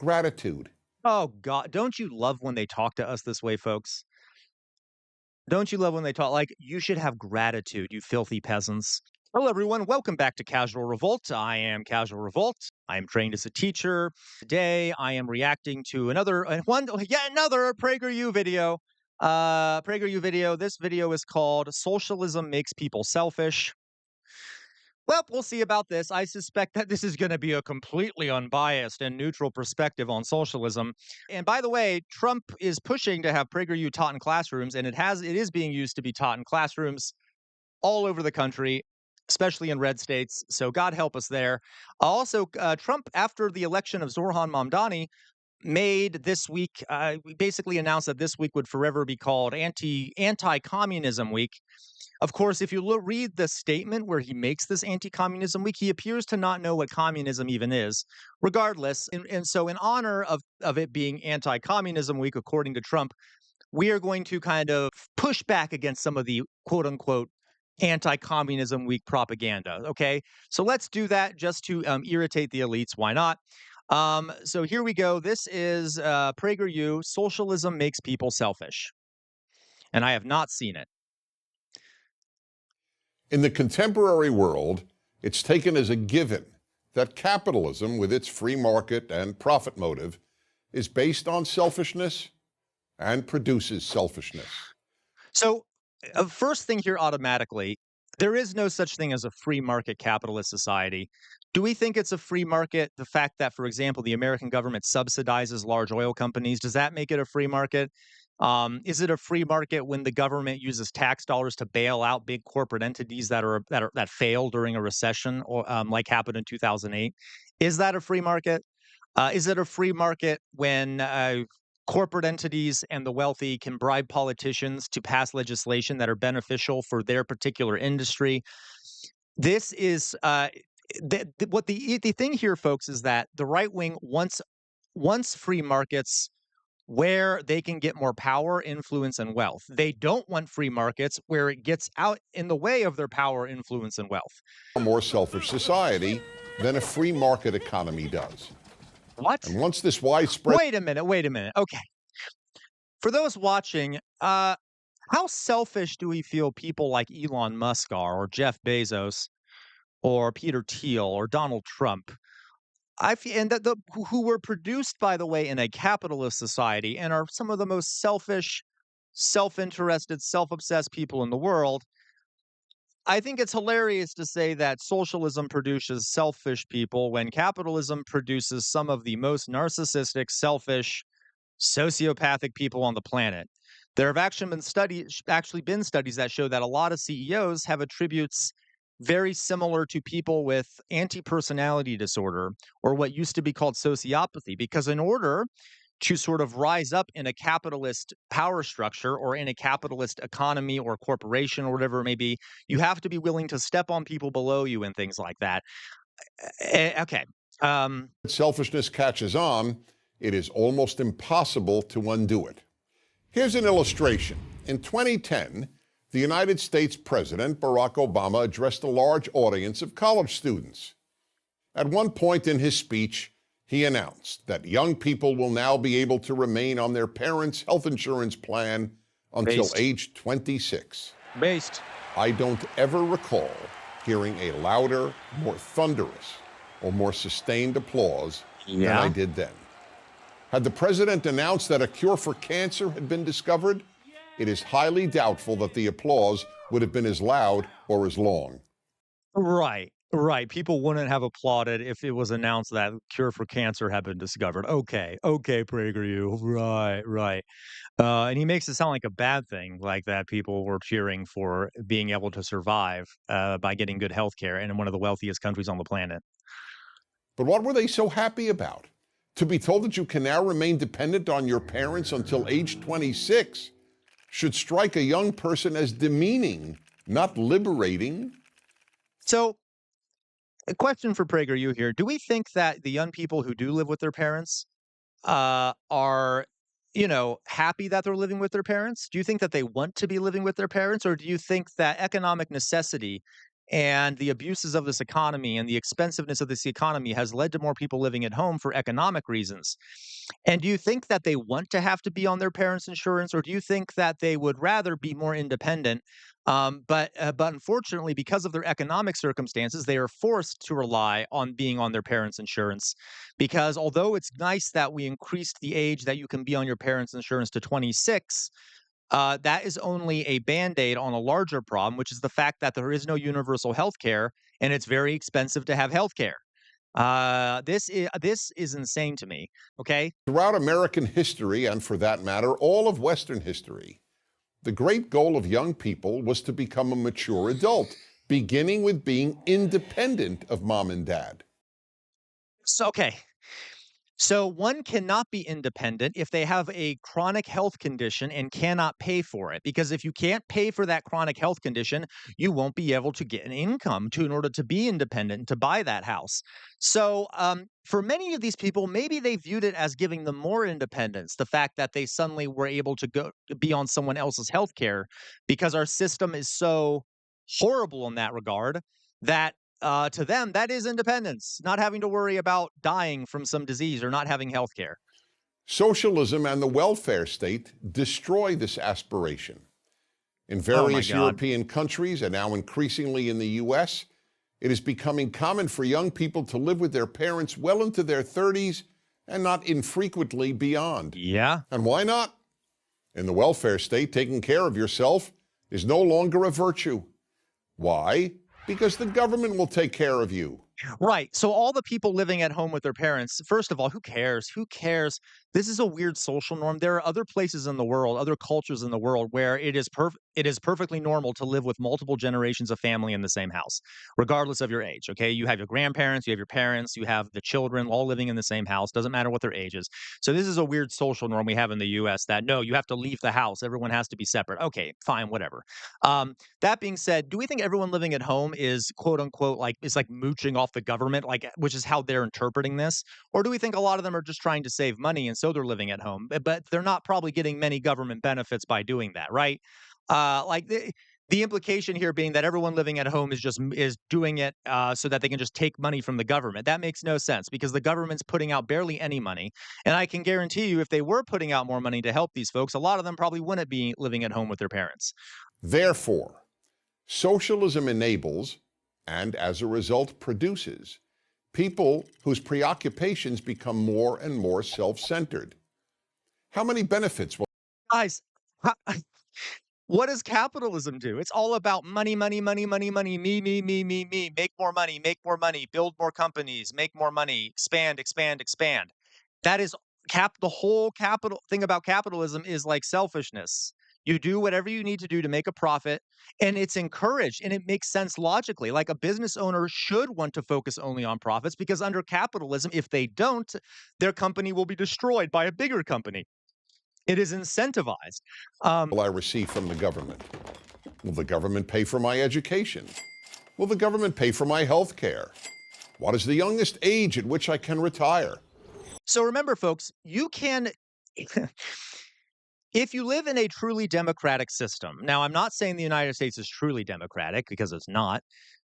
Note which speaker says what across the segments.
Speaker 1: Gratitude.
Speaker 2: Oh God, don't you love when they talk to us this way, folks? Don't you love when they talk like, "You should have gratitude, you filthy peasants." Hello, everyone. Welcome back to Casual Revolt. I am Casual Revolt. I am trained as a teacher. Today, I am reacting to yet another PragerU video. PragerU video. This video is called "Socialism Makes People Selfish." Well, we'll see about this. I suspect that this is going to be a completely unbiased and neutral perspective on socialism. And by the way, Trump is pushing to have PragerU taught in classrooms, and it is being used to be taught in classrooms all over the country, especially in red states. So God help us there. Also, Trump, after the election of Zohran Mamdani, made this week basically announced that this week would forever be called Anti-Communism Week. Of course, if you read the statement where he makes this anti-communism week, he appears to not know what communism even is. Regardless, and so in honor of it being anti-communism week, according to Trump, we are going to kind of push back against some of the quote unquote anti-communism week propaganda. Okay, so let's do that just to irritate the elites. Why not? So here we go. This is PragerU. Socialism makes people selfish, and I have not seen it.
Speaker 1: In the contemporary world, it's taken as a given that capitalism, with its free market and profit motive, is based on selfishness and produces selfishness.
Speaker 2: So, first thing here automatically, there is no such thing as a free market capitalist society. Do we think it's a free market? The fact that, for example, the American government subsidizes large oil companies, does that make it a free market? Is it a free market when the government uses tax dollars to bail out big corporate entities that fail during a recession, or like happened in 2008? Is that a free market? Is it a free market when corporate entities and the wealthy can bribe politicians to pass legislation that are beneficial for their particular industry? This is what the thing here, folks, is that the right wing wants free markets where they can get more power, influence, and wealth. They don't want free markets where it gets out in the way of their power, influence, and wealth.
Speaker 1: A more selfish society than a free market economy does.
Speaker 2: What?
Speaker 1: And once this widespread
Speaker 2: Wait a minute. Okay. For those watching, how selfish do we feel people like Elon Musk are, or Jeff Bezos, or Peter Thiel, or Donald Trump? I feel, and that who were produced, by the way, in a capitalist society and are some of the most selfish, self-interested, self-obsessed people in the world. I think it's hilarious to say that socialism produces selfish people when capitalism produces some of the most narcissistic, selfish, sociopathic people on the planet. There have actually been studies that show that a lot of CEOs have attributes very similar to people with anti-personality disorder, or what used to be called sociopathy, because in order to sort of rise up in a capitalist power structure or in a capitalist economy or corporation or whatever it may be, you have to be willing to step on people below you and things like that. Okay.
Speaker 1: selfishness catches on, it is almost impossible to undo it. Here's an illustration. In 2010, the United States President Barack Obama addressed a large audience of college students. At one point in his speech, he announced that young people will now be able to remain on their parents' health insurance plan until
Speaker 2: Based.
Speaker 1: age 26.
Speaker 2: Based.
Speaker 1: I don't ever recall hearing a louder, more thunderous, or more sustained applause than I
Speaker 2: Yeah.
Speaker 1: did then. Had the president announced that a cure for cancer had been discovered, it is highly doubtful that the applause would have been as loud or as long.
Speaker 2: Right, right. People wouldn't have applauded if it was announced that cure for cancer had been discovered. Okay, PragerU. Right, right. And he makes it sound like a bad thing, like that people were cheering for being able to survive by getting good health care in one of the wealthiest countries on the planet.
Speaker 1: But what were they so happy about? To be told that you can now remain dependent on your parents until age 26 should strike a young person as demeaning, not liberating.
Speaker 2: So, a question for PragerU here: do we think that the young people who do live with their parents are, happy that they're living with their parents? Do you think that they want to be living with their parents, or do you think that economic necessity and the abuses of this economy and the expensiveness of this economy has led to more people living at home for economic reasons. And do you think that they want to have to be on their parents' insurance, or do you think that they would rather be more independent? But unfortunately, because of their economic circumstances, they are forced to rely on being on their parents' insurance. Because although it's nice that we increased the age that you can be on your parents' insurance to 26, that is only a band-aid on a larger problem, which is the fact that there is no universal health care, and it's very expensive to have health care. This is insane to me. Okay.
Speaker 1: Throughout American history, and for that matter, all of Western history, the great goal of young people was to become a mature adult, beginning with being independent of mom and dad.
Speaker 2: So one cannot be independent if they have a chronic health condition and cannot pay for it. Because if you can't pay for that chronic health condition, you won't be able to get an income in order to be independent, to buy that house. So for many of these people, maybe they viewed it as giving them more independence, the fact that they suddenly were able to go be on someone else's health care, because our system is so horrible in that regard that to them, that is independence, not having to worry about dying from some disease or not having health care.
Speaker 1: Socialism and the welfare state destroy this aspiration. In
Speaker 2: Oh my
Speaker 1: various
Speaker 2: God.
Speaker 1: European countries, and now increasingly in the US, it is becoming common for young people to live with their parents well into their 30s and not infrequently beyond.
Speaker 2: Yeah.
Speaker 1: And why not? In the welfare state, taking care of yourself is no longer a virtue. Why? Because the government will take care of you.
Speaker 2: Right. So all the people living at home with their parents, first of all, who cares? Who cares? This is a weird social norm. There are other places in the world, other cultures in the world where it is perfectly normal to live with multiple generations of family in the same house, regardless of your age. Okay. You have your grandparents, you have your parents, you have the children all living in the same house. Doesn't matter what their age is. So this is a weird social norm we have in the US that no, you have to leave the house. Everyone has to be separate. Okay, fine, whatever. That being said, do we think everyone living at home is quote unquote like is like mooching off the government, like which is how they're interpreting this? Or do we think a lot of them are just trying to save money and so they're living at home, but they're not probably getting many government benefits by doing that, right? Like the implication here being that everyone living at home is doing it so that they can just take money from the government. That makes no sense because the government's putting out barely any money, and I can guarantee you, if they were putting out more money to help these folks, a lot of them probably wouldn't be living at home with their parents.
Speaker 1: Therefore, socialism enables, and as a result produces, people whose preoccupations become more and more self-centered. How many benefits will
Speaker 2: Guys, ho- what does capitalism do? It's all about money, money, money, money, money, me, make more money, build more companies, make more money, expand, expand, expand. That is the whole capital thing about capitalism is like selfishness. You do whatever you need to do to make a profit, and it's encouraged and it makes sense logically. Like a business owner should want to focus only on profits because under capitalism, if they don't, their company will be destroyed by a bigger company. It is incentivized.
Speaker 1: I receive from the government? Will the government pay for my education? Will the government pay for my health care? What is the youngest age at which I can retire?
Speaker 2: So remember, folks, you can, if you live in a truly democratic system, now I'm not saying the United States is truly democratic because it's not,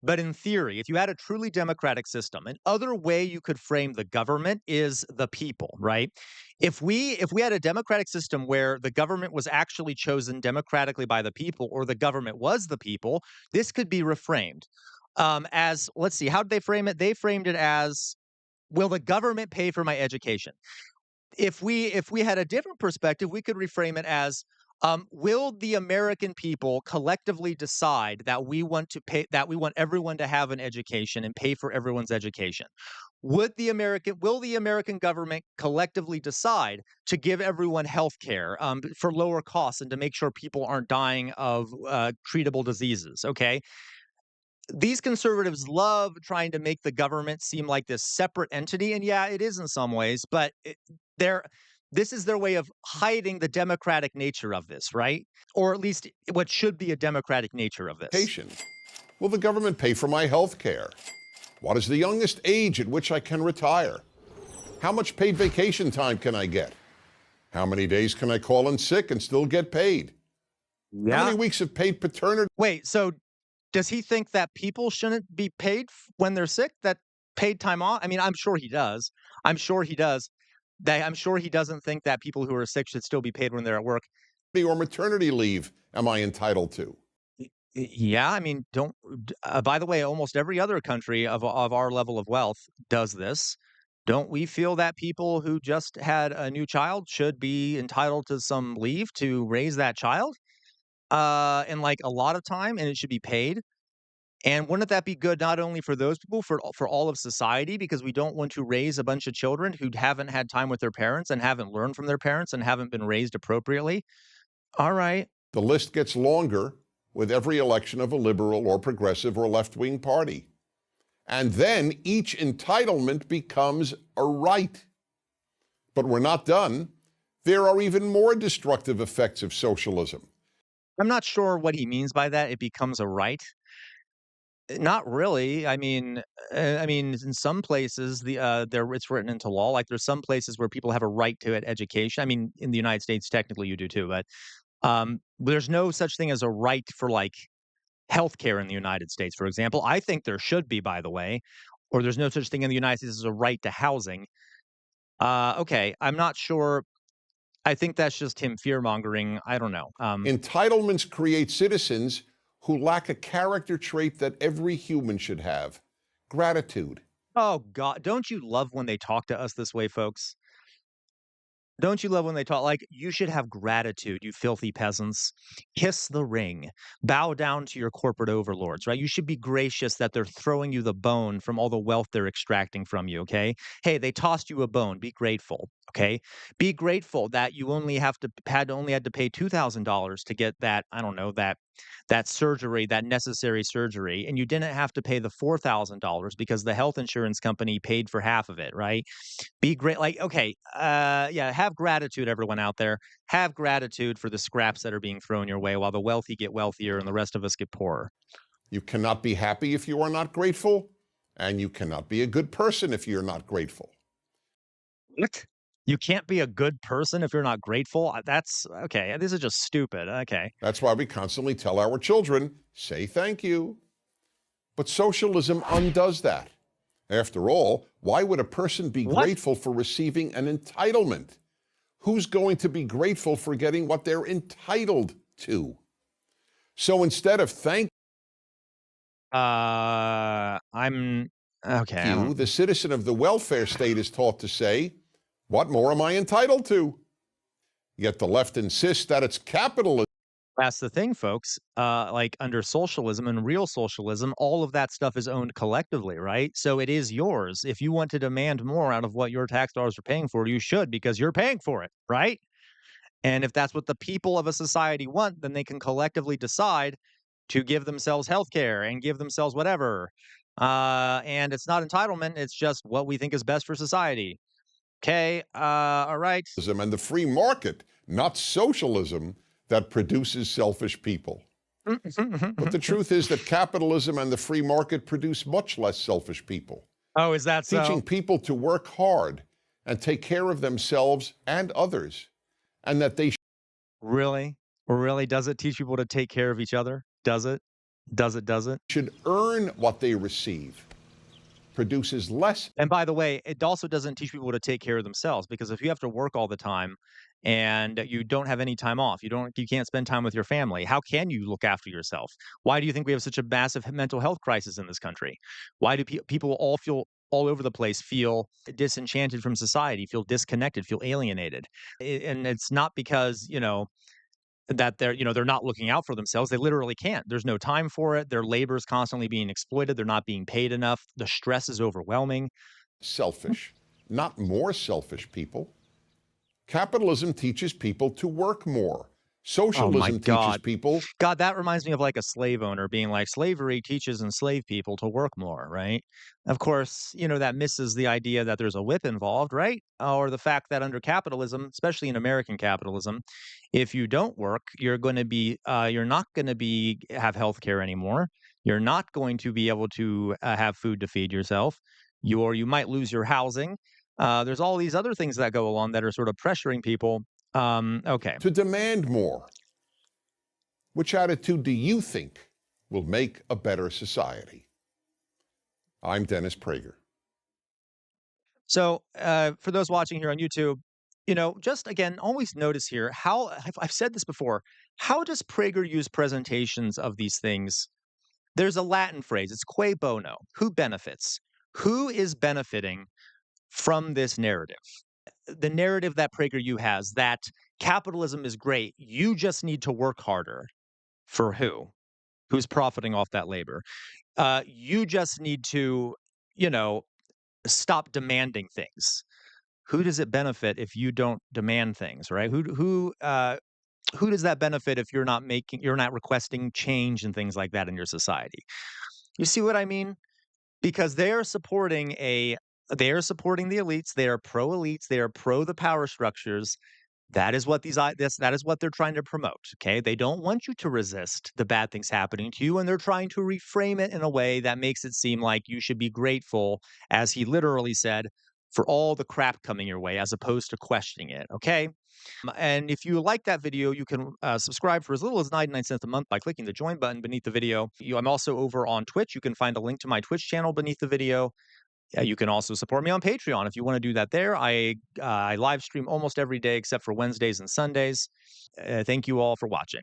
Speaker 2: but in theory, if you had a truly democratic system, another way you could frame the government is the people, right? If we had a democratic system where the government was actually chosen democratically by the people, or the government was the people, this could be reframed as, let's see, how did they frame it? They framed it as, will the government pay for my education? If we had a different perspective, we could reframe it as, will the American people collectively decide that we want everyone to have an education and pay for everyone's education? Will the American government collectively decide to give everyone health care for lower costs and to make sure people aren't dying of treatable diseases? Okay. These conservatives love trying to make the government seem like this separate entity, and yeah, it is in some ways, but they're this is their way of hiding the democratic nature of this, right? Or at least what should be a democratic nature of this.
Speaker 1: Will the government pay for my health care? What is the youngest age at which I can retire? How much paid vacation time can I get? How many days can I call in sick and still get paid? How many weeks of paid paternity?
Speaker 2: Wait, so Does he think that people shouldn't be paid when they're sick? That paid time off? I mean, I'm sure he does. I'm sure he does. I'm sure he doesn't think that people who are sick should still be paid when they're at work.
Speaker 1: Or maternity leave am I entitled to?
Speaker 2: Yeah, I mean, don't. By the way, almost every other country of our level of wealth does this. Don't we feel that people who just had a new child should be entitled to some leave to raise that child? In like a lot of time, and it should be paid. And wouldn't that be good not only for those people, for all of society, because we don't want to raise a bunch of children who haven't had time with their parents and haven't learned from their parents and haven't been raised appropriately? All right.
Speaker 1: The list gets longer with every election of a liberal or progressive or left-wing party. And then each entitlement becomes a right. But we're not done. There are even more destructive effects of socialism.
Speaker 2: I'm not sure what he means by that. It becomes a right. Not really. I mean, in some places, there it's written into law. Like there's some places where people have a right to education. I mean, in the United States, technically you do too, but there's no such thing as a right for like healthcare in the United States, for example. I think there should be, by the way, or there's no such thing in the United States as a right to housing. Okay, I'm not sure. I think that's just him fear mongering. I don't know.
Speaker 1: Entitlements create citizens who lack a character trait that every human should have: gratitude.
Speaker 2: Oh God, don't you love when they talk to us this way, folks? Don't you love when they talk like, "You should have gratitude, you filthy peasants. Kiss the ring. Bow down to your corporate overlords," right? You should be gracious that they're throwing you the bone from all the wealth they're extracting from you, okay? Hey, they tossed you a bone, be grateful, okay? Be grateful that you only had to pay $2,000 to get that, I don't know, that surgery, that necessary surgery, and you didn't have to pay the $4,000 because the health insurance company paid for half of it, right? Be great. Like, okay, yeah, have gratitude, everyone out there. Have gratitude for the scraps that are being thrown your way while the wealthy get wealthier and the rest of us get poorer.
Speaker 1: You cannot be happy if you are not grateful, and you cannot be a good person if you're not grateful.
Speaker 2: What? You can't be a good person if you're not grateful? That's okay. This is just stupid. Okay.
Speaker 1: That's why we constantly tell our children, say thank you. But socialism undoes that. After all, why would a person be
Speaker 2: What?
Speaker 1: grateful for receiving an entitlement? Who's going to be grateful for getting what they're entitled to? So instead of thank
Speaker 2: I'm okay. I
Speaker 1: you,
Speaker 2: don't,
Speaker 1: the citizen of the welfare state is taught to say, what more am I entitled to? Yet the left insists that it's capitalism.
Speaker 2: that's the thing, folks. Like under socialism and real socialism, all of that stuff is owned collectively, right? So it is yours. If you want to demand more out of what your tax dollars are paying for, you should because you're paying for it, right? And if that's what the people of a society want, then they can collectively decide to give themselves health care and give themselves whatever. And it's not entitlement, it's just what we think is best for society. Okay, all right.
Speaker 1: And the free market, not socialism, that produces selfish people. But the truth is that capitalism and the free market produce much less selfish people.
Speaker 2: Oh, is that so?
Speaker 1: Teaching people to work hard and take care of themselves and others, and that they
Speaker 2: Really? Really? Does it teach people to take care of each other? Does it? Does it? Does it?
Speaker 1: should earn what they receive, produces less.
Speaker 2: And by the way, it also doesn't teach people to take care of themselves because if you have to work all the time and you don't have any time off, you can't spend time with your family. How can you look after yourself? Why do you think we have such a massive mental health crisis in this country? Why do people all over the place feel disenchanted from society, feel disconnected, feel alienated? And it's not because, that they're not looking out for themselves. They literally can't. There's no time for it. Their labor is constantly being exploited. They're not being paid enough. The stress is overwhelming.
Speaker 1: Selfish, not more selfish people. Capitalism teaches people to work more. Socialism teaches
Speaker 2: God.
Speaker 1: people.
Speaker 2: God, that reminds me of like a slave owner being like, slavery teaches enslaved people to work more, right? Of course, that misses the idea that there's a whip involved, right? Or the fact that under capitalism, especially in American capitalism, if you don't work, you're not going to have health care anymore. You're not going to be able to have food to feed yourself. You might lose your housing. There's all these other things that go along that are sort of pressuring people. Okay.
Speaker 1: To demand more. Which attitude do you think will make a better society. I'm Dennis Prager.
Speaker 2: So, for those watching here on YouTube, just again, always notice here how I've said this before. How does Prager use presentations of these things? There's a Latin phrase. It's cui bono. Who benefits? Who is benefiting from this narrative? The narrative that PragerU has that capitalism is great. You just need to work harder. For who? Who's profiting off that labor? You just need to, you know, stop demanding things. Who does it benefit if you don't demand things, right? Who does that benefit if you're not requesting change and things like that in your society? You see what I mean? Because they are supporting the elites, they are pro elites, they are pro the power structures. That is what that is what they're trying to promote, okay? They don't want you to resist the bad things happening to you, and they're trying to reframe it in a way that makes it seem like you should be grateful, as he literally said, for all the crap coming your way, as opposed to questioning it, okay? And if you like that video, you can subscribe for as little as 99 cents a month by clicking the join button beneath the video. I'm also over on Twitch. You can find a link to my Twitch channel beneath the video. You can also support me on Patreon if you want to do that there. I live stream almost every day except for Wednesdays and Sundays. Thank you all for watching.